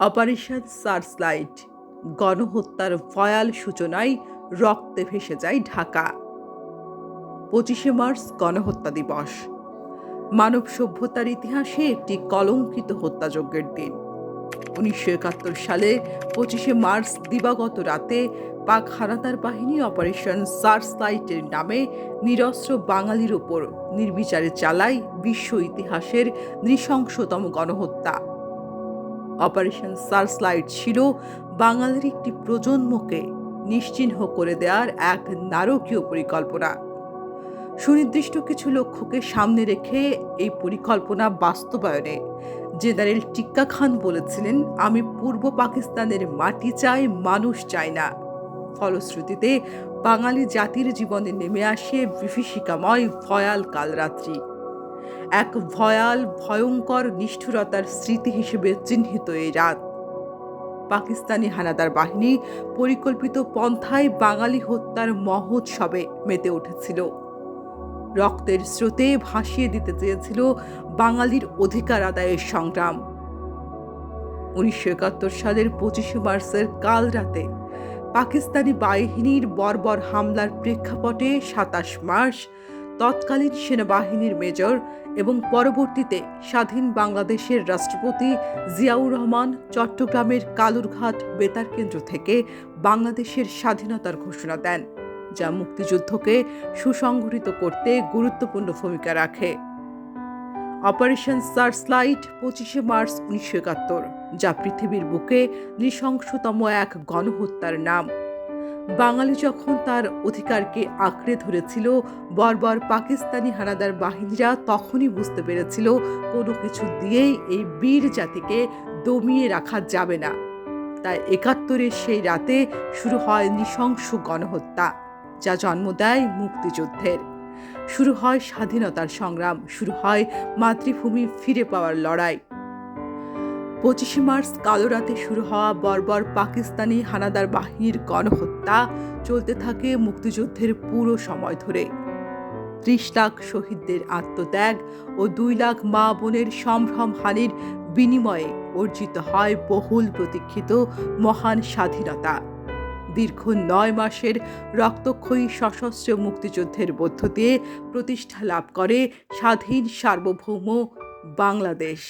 Operation searchlight গণহত্যার ভয়াল সূচনায় রক্তে ভেসে যায় ঢাকা। 25শে মার্চ গণহত্যা দিবস মানব সভ্যতার ইতিহাসে একটি কলঙ্কিত হত্যাযজ্ঞের দিন। 1971 সালে 25শে মার্চ দিবাগত রাতে পাক হানাদার বাহিনী অপারেশন সার্চলাইটের নামে নিরস্ত্র বাঙালির ওপর নির্বিচারে চালায় বিশ্ব ইতিহাসের নৃশংসতম গণহত্যা। অপারেশন সার্চলাইট ছিল বাঙালির একটি প্রজন্মকে নিশ্চিহ্ন করে দেওয়ার এক নারকীয় পরিকল্পনা। সুনির্দিষ্ট কিছু লক্ষ্যকে সামনে রেখে এই পরিকল্পনা বাস্তবায়নে জেনারেল টিক্কা খান বলেছিলেন, আমি পূর্ব পাকিস্তানের মাটি চাই, মানুষ চাই না। ফলশ্রুতিতে বাঙালি জাতির জীবনে নেমে আসে বিভীষিকাময় ভয়াল কালরাত্রি। এক ভয়াল ভয়ঙ্কর নিষ্ঠুরতার স্মৃতি হিসেবে চিহ্নিত এই রাত। পাকিস্তানি হানাদার বাহিনী পরিকল্পিত পন্থায় বাঙালি হত্যার মহোৎসবে মেতে উঠেছিল। রক্তের স্রোতে ভাসিয়ে দিতে চেয়েছিল বাঙালির অধিকার আদায়ের সংগ্রাম। 1971 সালের 25শে মার্চের কাল রাতে পাকিস্তানি বাহিনীর বর্বর হামলার প্রেক্ষাপটে 27 মার্চ তৎকালীন সেনাবাহিনীর মেজর এবং পরবর্তীতে স্বাধীন বাংলাদেশের রাষ্ট্রপতি জিয়াউর রহমান চট্টগ্রামের কালুরঘাট বেতার কেন্দ্র থেকে বাংলাদেশের স্বাধীনতার ঘোষণা দেন, যা মুক্তিযুদ্ধকে সুসংগঠিত করতে গুরুত্বপূর্ণ ভূমিকা রাখে। অপারেশন সার্চলাইট 25শে মার্চ 1971, যা পৃথিবীর বুকে নৃশংসতম এক গণহত্যার নাম। বাঙালি যখন তার অধিকারকে আঁকড়ে ধরেছিল, বর্বর পাকিস্তানি হানাদার বাহিনীরা তখনই বুঝতে পেরেছিল কোনো কিছু দিয়েই এই বীর জাতিকে দমিয়ে রাখা যাবে না। তাই 71-এর সেই রাতে শুরু হয় নৃশংস গণহত্যা, যা জন্ম দেয় মুক্তিযুদ্ধের। শুরু হয় স্বাধীনতার সংগ্রাম, শুরু হয় মাতৃভূমি ফিরে পাওয়ার লড়াই। 25শে মার্চ কালো রাতে শুরু হওয়া বর্বর পাকিস্তানি হানাদার বাহিনীর গণহত্যা চলতে থাকে মুক্তিযুদ্ধের পুরো সময় ধরে। 30 লাখ শহীদদের আত্মত্যাগ ও 2 লাখ মা বোনের সম্ভ্রমহানির বিনিময়ে অর্জিত হয় বহুল প্রতীক্ষিত মহান স্বাধীনতা। দীর্ঘ 9 মাসের রক্তক্ষয়ী সশস্ত্র মুক্তিযুদ্ধের মধ্য দিয়ে প্রতিষ্ঠা লাভ করে স্বাধীন সার্বভৌম বাংলাদেশ।